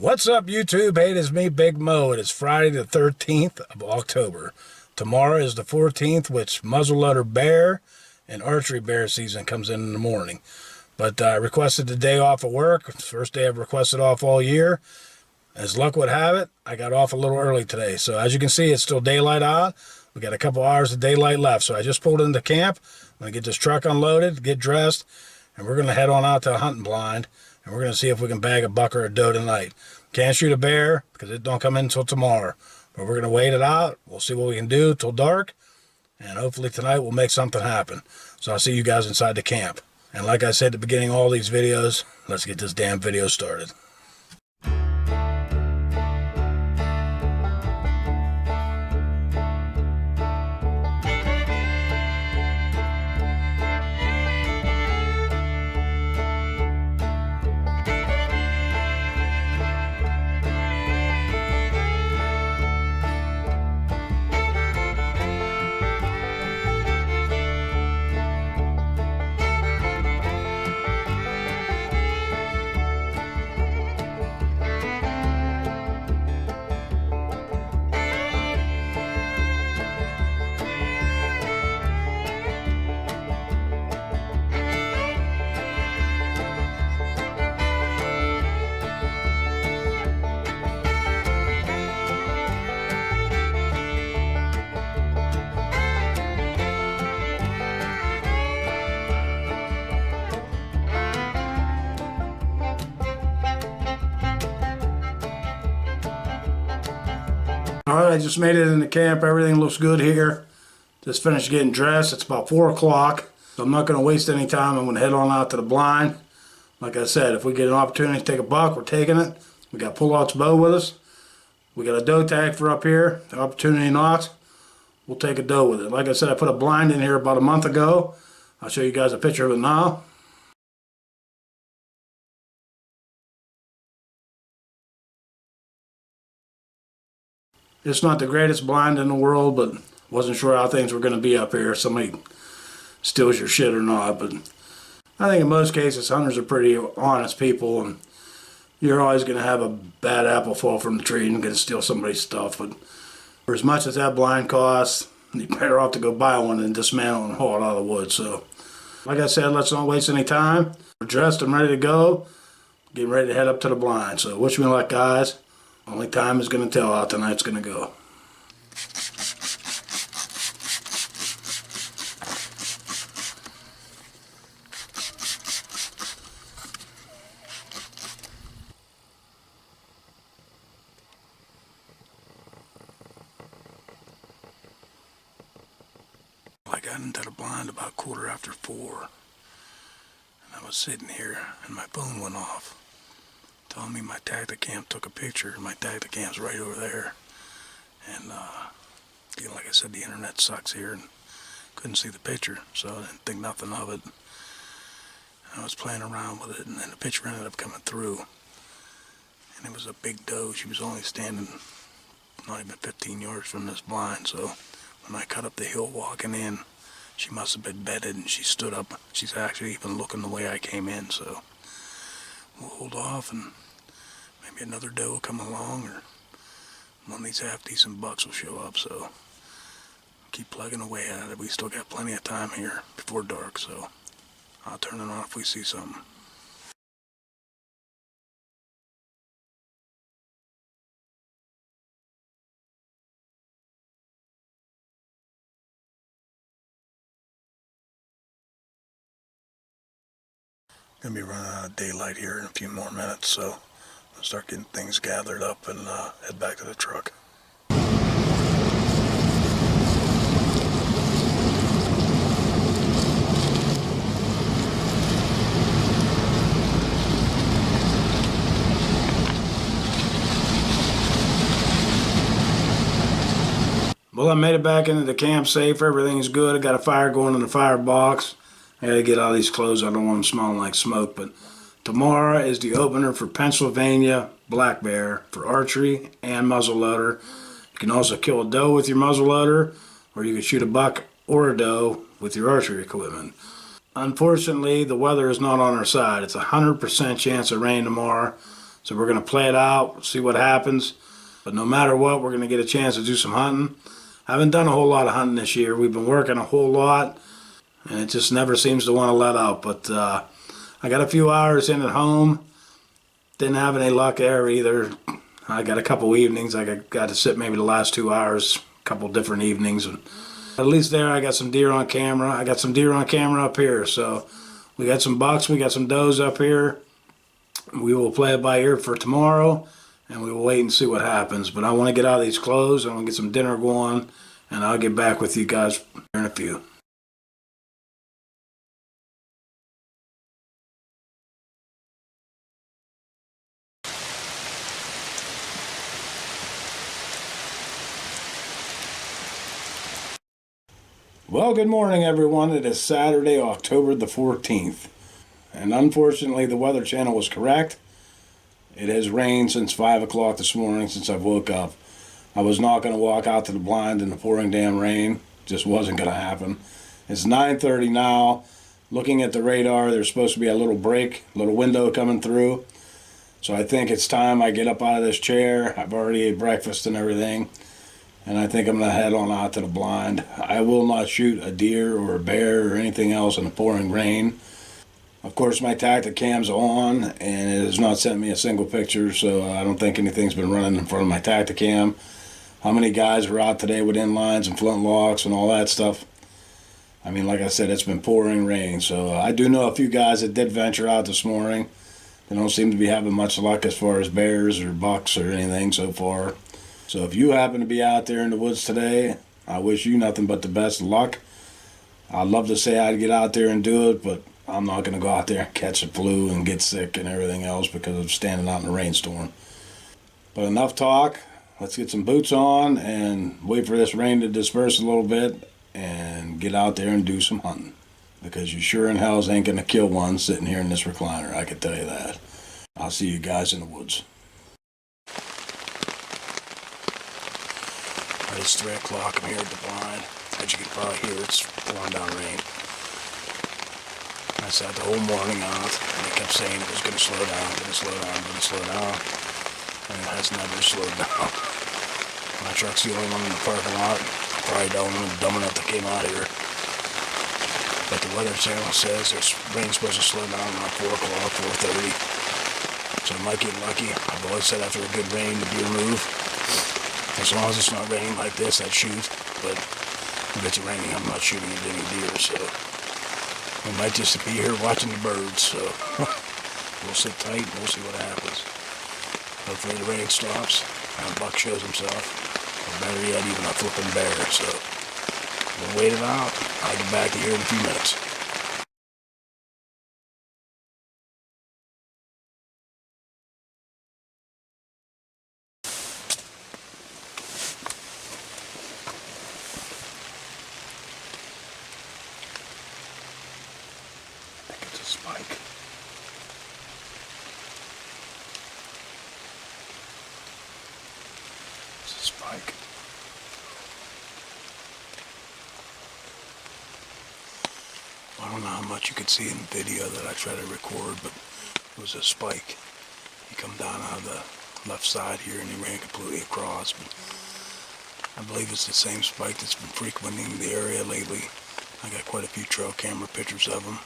What's up, YouTube? Hey, it is me, Big Mo. It is Friday the 13th of October. Tomorrow is the 14th, which muzzleloader bear and archery bear season comes in the morning. But I requested the day off of work. It's the first day I've requested off all year. As luck would have it, I got off a little early today. So as you can see, it's still daylight out. We got a couple hours of daylight left. So I just pulled into camp. I'm going to get this truck unloaded, get dressed, and we're going to head on out to a hunting blind. And we're going to see if we can bag a buck or a doe tonight. Can't shoot a bear because it don't come in until tomorrow. But we're going to wait it out. We'll see what we can do till dark. And hopefully tonight we'll make something happen. So I'll see you guys inside the camp. And like I said at the beginning of all these videos, let's get this damn video started. Alright, I just made it into camp. Everything looks good here. Just finished getting dressed. It's about 4 o'clock. So I'm not going to waste any time. I'm going to head on out to the blind. Like I said, if we get an opportunity to take a buck, we're taking it. We got Pullout's bow with us. We got a doe tag for up here. The opportunity knocks. We'll take a doe with it. Like I said, I put a blind in here about a month ago. I'll show you guys a picture of it now. It's not the greatest blind in the world, but wasn't sure how things were going to be up here. If somebody steals your shit or not. But I think in most cases, hunters are pretty honest people, and you're always going to have a bad apple fall from the tree and going to steal somebody's stuff. But for as much as that blind costs, you're better off to go buy one than dismantle and haul it out of the woods. So, like I said, let's not waste any time. We're dressed and ready to go. Getting ready to head up to the blind. So wish me luck, guys. Only time is going to tell how tonight's going to go. I got into the blind about 4:15, and I was sitting here and my phone went off, telling me my Tacticam took a picture. My Tacticam's right over there. And, like I said, the internet sucks here and couldn't see the picture, so I didn't think nothing of it. And I was playing around with it, and then the picture ended up coming through. And it was a big doe. She was only standing not even 15 yards from this blind, so when I cut up the hill walking in, she must have been bedded, and she stood up. She's actually even looking the way I came in, so we'll hold off, and maybe another doe will come along, or one of these half-decent bucks will show up. So keep plugging away at it. We still got plenty of time here before dark, so I'll turn it on if we see something. Gonna be running out of daylight here in a few more minutes, so I'll start getting things gathered up and head back to the truck. Well, I made it back into the camp safe. Everything's good. I got a fire going in the firebox. I gotta get all these clothes. I don't want them smelling like smoke. But tomorrow is the opener for Pennsylvania black bear for archery and muzzleloader. You can also kill a doe with your muzzleloader, or you can shoot a buck or a doe with your archery equipment. Unfortunately, the weather is not on our side. It's a 100% chance of rain tomorrow. So we're going to play it out, see what happens. But no matter what, we're going to get a chance to do some hunting. I haven't done a whole lot of hunting this year. We've been working a whole lot, and it just never seems to want to let up. But I got a few hours in at home. Didn't have any luck there either. I got a couple evenings. I got to sit maybe the last 2 hours, a couple different evenings. And at least there I got some deer on camera. I got some deer on camera up here. So we got some bucks, we got some does up here. We will play it by ear for tomorrow, and we will wait and see what happens. But I want to get out of these clothes. I want to get some dinner going, and I'll get back with you guys in a few. Well, good morning, everyone. It is Saturday, October the 14th. And unfortunately, the Weather Channel was correct. It has rained since 5 o'clock this morning, since I woke up. I was not going to walk out to the blind in the pouring damn rain. Just wasn't going to happen. It's 9:30 now. Looking at the radar, there's supposed to be a little break, a little window coming through. So I think it's time I get up out of this chair. I've already ate breakfast and everything. And I think I'm going to head on out to the blind. I will not shoot a deer or a bear or anything else in the pouring rain. Of course, my tactic cam's on, and it has not sent me a single picture, so I don't think anything's been running in front of my tactic cam. How many guys were out today with inlines and flintlocks and all that stuff? I mean, like I said, it's been pouring rain, so I do know a few guys that did venture out this morning. They don't seem to be having much luck as far as bears or bucks or anything so far. So if you happen to be out there in the woods today, I wish you nothing but the best of luck. I'd love to say I'd get out there and do it, but I'm not going to go out there and catch a flu and get sick and everything else because of standing out in a rainstorm. But enough talk. Let's get some boots on and wait for this rain to disperse a little bit and get out there and do some hunting. Because you sure in hells ain't going to kill one sitting here in this recliner, I can tell you that. I'll see you guys in the woods. It's 3 o'clock. I'm here at the blind. As you can probably hear, it's pouring down rain. I sat the whole morning out, and I kept saying it was going to slow down, going to slow down, going to slow down. And it has never slowed down. My truck's the only one in the parking lot. Probably dumb enough that came out here. But the Weather Channel says there's rain's supposed to slow down around 4 o'clock, 4:30. So I might get lucky. I've always said after a good rain, the deer move. As long as it's not raining like this, I'd shoot. But if it's raining, I'm not shooting at any deer, so we might just be here watching the birds. So we'll sit tight and we'll see what happens. Hopefully the rain stops and a buck shows himself. Or better yet, even a flipping bear. So we'll wait it out. I'll get back to here in a few minutes. Spike. It's a spike. I don't know how much you could see in the video that I tried to record, but it was a spike. He come down out of the left side here and he ran completely across. But I believe it's the same spike that's been frequenting the area lately. I got quite a few trail camera pictures of him.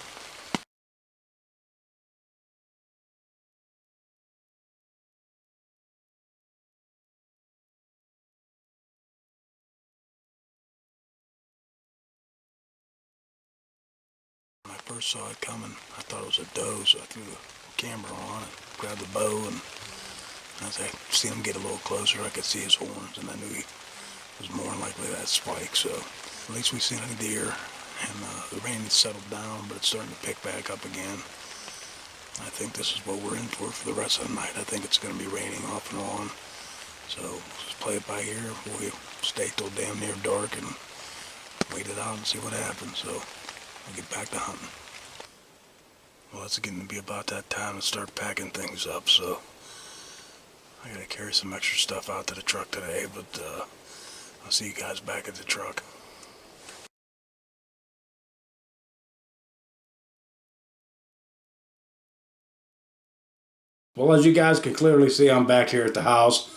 When I first saw it coming, I thought it was a doe, so I threw the camera on and grabbed the bow, and as I seen him get a little closer, I could see his horns, and I knew he was more than likely that spike. So at least we seen a deer, and the rain has settled down, but it's starting to pick back up again. I think this is what we're in for the rest of the night. I think it's going to be raining off and on. So just play it by ear. We'll stay till damn near dark and wait it out and see what happens. So I'll get back to hunting. Well, it's getting to be about that time to start packing things up, so I gotta carry some extra stuff out to the truck today, but I'll see you guys back at the truck. Well, as you guys can clearly see, I'm back here at the house.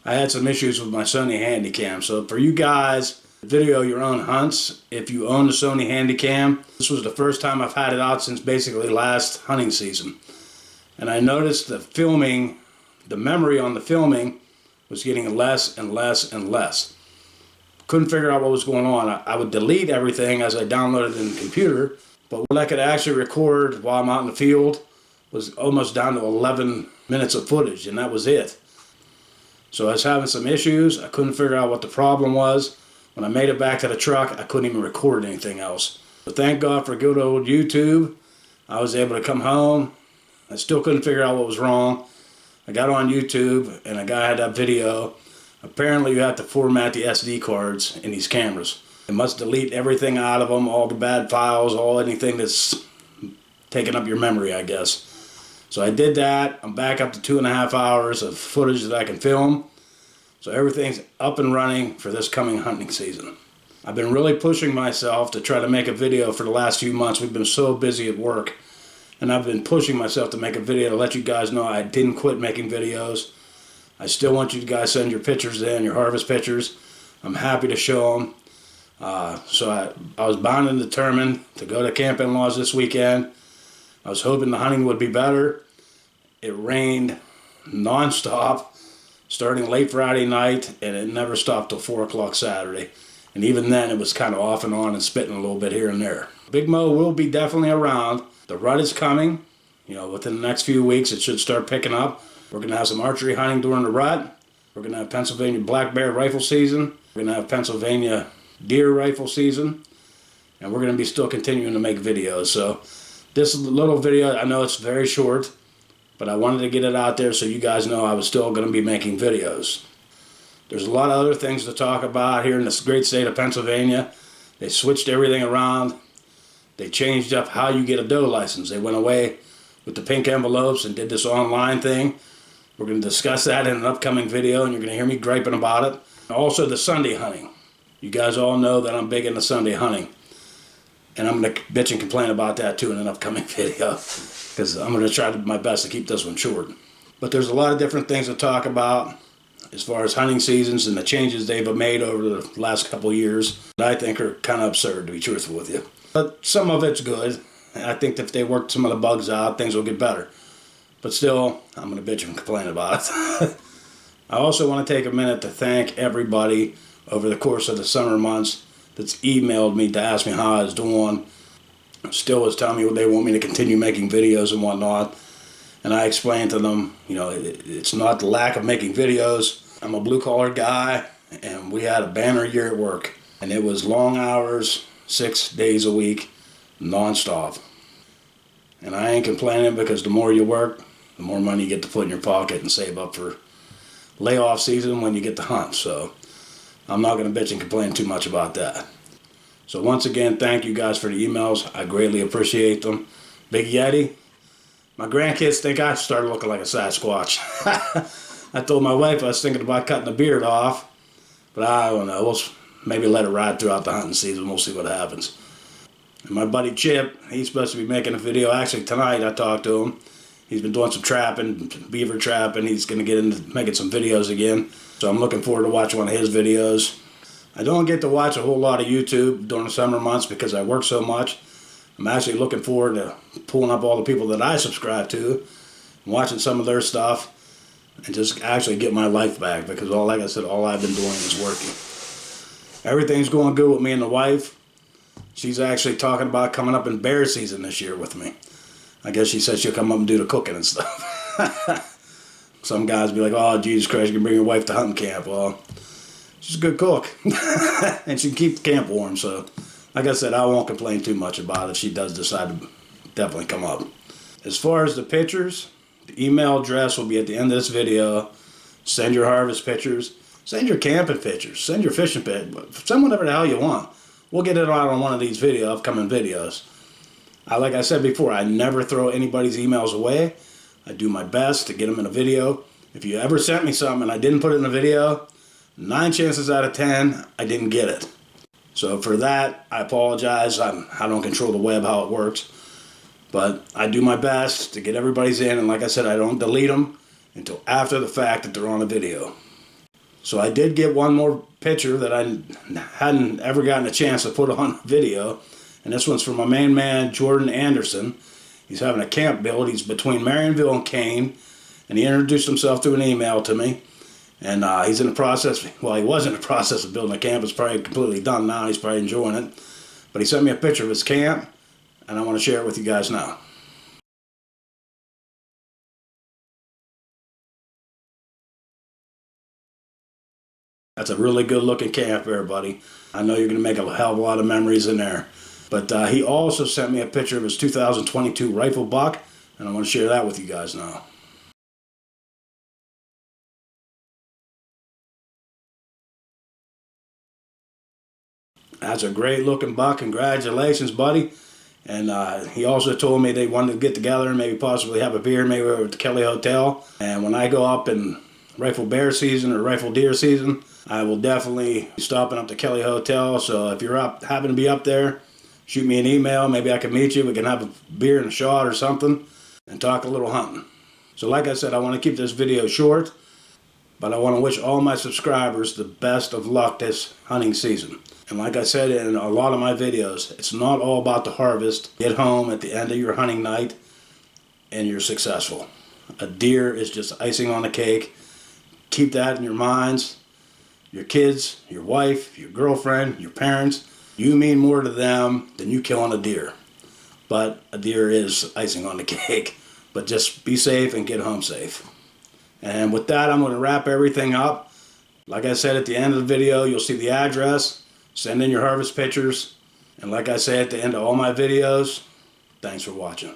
I had some issues with my Sony Handycam. So for you guys, video your own hunts, if you own the Sony Handycam, this was the first time I've had it out since basically last hunting season. And I noticed the filming, the memory on the filming was getting less and less and less. Couldn't figure out what was going on. I would delete everything as I downloaded it in the computer, but what I could actually record while I'm out in the field was almost down to 11 minutes of footage, and that was it. So I was having some issues. I couldn't figure out what the problem was. When I made it back to the truck, I couldn't even record anything else. But thank God for good old YouTube. I was able to come home. I still couldn't figure out what was wrong. I got on YouTube, and a guy had that video. Apparently you have to format the SD cards in these cameras. You must delete everything out of them, all the bad files, anything that's taking up your memory, I guess. So I did that. I'm back up to 2.5 hours of footage that I can film. So everything's up and running for this coming hunting season. I've been really pushing myself to try to make a video for the last few months. We've been so busy at work. And I've been pushing myself to make a video to let you guys know I didn't quit making videos. I still want you guys to send your pictures in, your harvest pictures. I'm happy to show them. So I was bound and determined to go to Camp Inlaws this weekend. I was hoping the hunting would be better. It rained non-stop, starting late Friday night, and it never stopped till 4 o'clock Saturday. And even then, it was kind of off and on and spitting a little bit here and there. Big Mo will be definitely around. The rut is coming. You know, within the next few weeks, it should start picking up. We're going to have some archery hunting during the rut. We're going to have Pennsylvania black bear rifle season. We're going to have Pennsylvania deer rifle season. And we're going to be still continuing to make videos. So this little video, I know it's very short, but I wanted to get it out there so you guys know I was still going to be making videos. There's a lot of other things to talk about here in this great state of Pennsylvania. They switched everything around. They changed up how you get a doe license. They went away with the pink envelopes and did this online thing. We're going to discuss that in an upcoming video, and you're going to hear me griping about it. Also, the Sunday hunting. You guys all know that I'm big into Sunday hunting. And I'm going to bitch and complain about that too in an upcoming video, because I'm going to try my best to keep this one short. But there's a lot of different things to talk about as far as hunting seasons and the changes they've made over the last couple of years that I think are kind of absurd, to be truthful with you. But some of it's good. And I think that if they work some of the bugs out, things will get better. But still, I'm going to bitch and complain about it. I also want to take a minute to thank everybody over the course of the summer months that's emailed me to ask me how I was doing. Still was telling me they want me to continue making videos and whatnot. And I explained to them, you know, it's not the lack of making videos. I'm a blue-collar guy, and we had a banner year at work. And it was long hours, 6 days a week, non-stop. And I ain't complaining, because the more you work, the more money you get to put in your pocket and save up for layoff season when you get to hunt. So I'm not going to bitch and complain too much about that. So once again, thank you guys for the emails. I greatly appreciate them. Big Yeti. My grandkids think I started looking like a Sasquatch. I told my wife I was thinking about cutting the beard off, but I don't know. We'll maybe let it ride throughout the hunting season. We'll see what happens. And my buddy Chip, he's supposed to be making a video. Actually, tonight I talked to him. He's been doing some trapping, beaver trapping. He's going to get into making some videos again. So I'm looking forward to watching one of his videos. I don't get to watch a whole lot of YouTube during the summer months because I work so much. I'm actually looking forward to pulling up all the people that I subscribe to, watching some of their stuff, and just actually get my life back, because like I said, all I've been doing is working. Everything's going good with me and the wife. She's actually talking about coming up in bear season this year with me. I guess she said she'll come up and do the cooking and stuff. Some guys be like, oh, Jesus Christ, you can bring your wife to hunting camp. Well, she's a good cook. And she can keep the camp warm. So, like I said, I won't complain too much about it if she does decide to definitely come up. As far as the pictures, the email address will be at the end of this video. Send your harvest pictures. Send your camping pictures. Send your fishing pictures. Send whatever the hell you want. We'll get it out on one of these upcoming videos. Like I said before, I never throw anybody's emails away. I do my best to get them in a video. If you ever sent me something and I didn't put it in a video, 9 chances out of 10, I didn't get it. So for that, I apologize. I don't control the web, how it works. But I do my best to get everybody's in, and like I said, I don't delete them until after the fact that they're on a video. So I did get one more picture that I hadn't ever gotten a chance to put on video, and this one's from my main man, Jordan Anderson. He's having a camp build. He's between Marionville and Kane, and he introduced himself through an email to me. And he's in the process, well, he was in the process of building a camp. It's probably completely done now. He's probably enjoying it. But he sent me a picture of his camp, and I want to share it with you guys now. That's a really good looking camp there, buddy. I know you're going to make a hell of a lot of memories in there. But he also sent me a picture of his 2022 rifle buck, and I want to share that with you guys now. That's a great looking buck. Congratulations, buddy. And he also told me they wanted to get together and maybe possibly have a beer, maybe over at the Kelly Hotel. And when I go up in rifle bear season or rifle deer season, I will definitely be stopping up to Kelly Hotel. So if you're up, happen to be up there, shoot me an email. Maybe I can meet you. We can have a beer and a shot or something and talk a little hunting. So like I said, I want to keep this video short, but I want to wish all my subscribers the best of luck this hunting season. And like I said in a lot of my videos, it's not all about the harvest. Get home at the end of your hunting night and you're successful. A deer is just icing on the cake. Keep that in your minds. Your kids, your wife, your girlfriend, your parents, you mean more to them than you killing a deer. But a deer is icing on the cake. But just be safe and get home safe. And with that, I'm going to wrap everything up. Like I said at the end of the video, you'll see the address. Send in your harvest pictures. And like I say at the end of all my videos, thanks for watching.